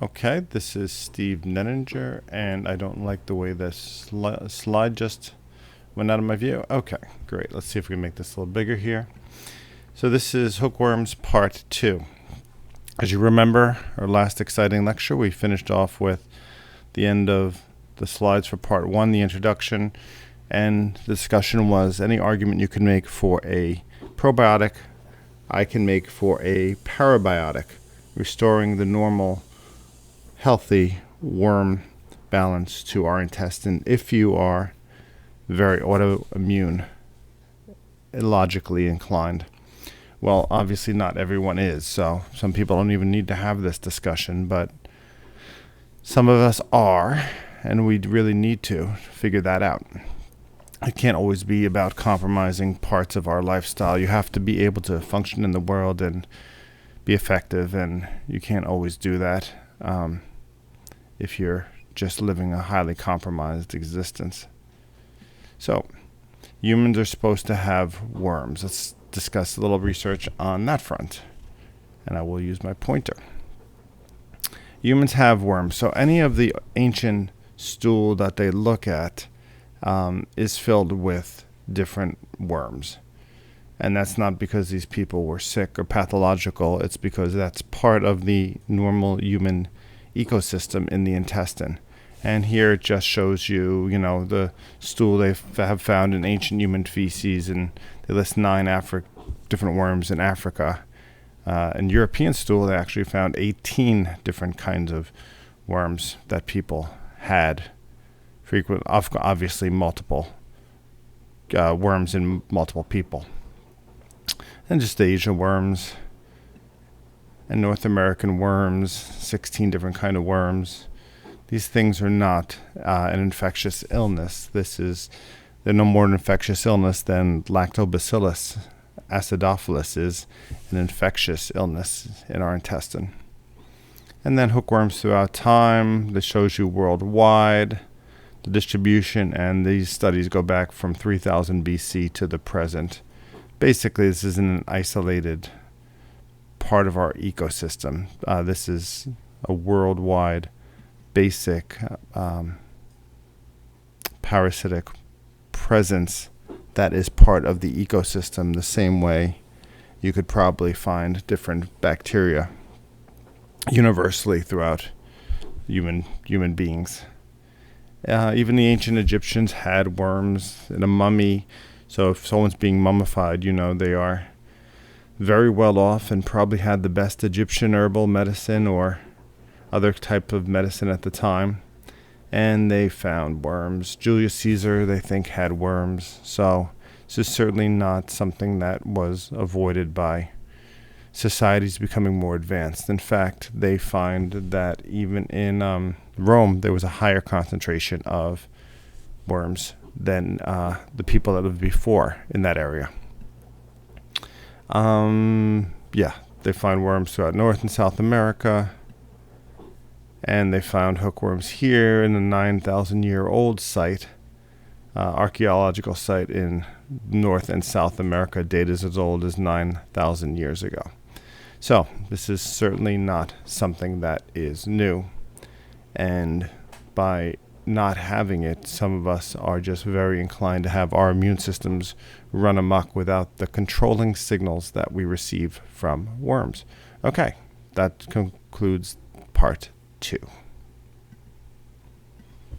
Okay, this is Steve Nenninger, and I don't like the way this slide just went out of my view. Okay, great. Let's see if we can make this a little bigger here. So this is Hookworms Part 2. As you remember, our last exciting lecture, we finished off with the end of the slides for Part 1, the introduction, and the discussion was any argument you can make for a probiotic, I can make for a parabiotic, restoring the normal healthy worm balance to our intestine if you are very autoimmune, logically inclined. Well, obviously not everyone is, so some people don't even need to have this discussion, but some of us are, and we really need to figure that out. It can't always be about compromising parts of our lifestyle. You have to be able to function in the world and be effective, and you can't always do that if you're just living a highly compromised existence. So, humans are supposed to have worms. Let's discuss a little research on that front, and I will use my pointer. Humans have worms, so any of the ancient stool that they look at is filled with different worms. And that's not because these people were sick or pathological. It's because that's part of the normal human ecosystem in the intestine. And here it just shows you, the stool they have found in ancient human feces, and they list 9 different worms in Africa. In European stool, they actually found 18 different kinds of worms that people had. Obviously multiple worms in multiple people. And just Asia worms and North American worms, 16 different kind of worms. These things are not an infectious illness. They're no more an infectious illness than Lactobacillus acidophilus is an infectious illness in our intestine. And then hookworms throughout time. This shows you worldwide the distribution, and these studies go back from 3000 BC to the present. Basically, this isn't an isolated part of our ecosystem. This is a worldwide basic parasitic presence that is part of the ecosystem, the same way you could probably find different bacteria universally throughout human beings. Even the ancient Egyptians had worms in a mummy. So if someone's being mummified, they are very well off and probably had the best Egyptian herbal medicine or other type of medicine at the time. And they found worms. Julius Caesar, they think, had worms. So this is certainly not something that was avoided by societies becoming more advanced. In fact, they find that even in Rome, there was a higher concentration of worms than the people that lived before in that area. They find worms throughout North and South America. And they found hookworms here in a 9,000-year-old site, archaeological site in North and South America, data as old as 9,000 years ago. So this is certainly not something that is new. And by not having it, some of us are just very inclined to have our immune systems run amok without the controlling signals that we receive from worms. Okay, that concludes part 2.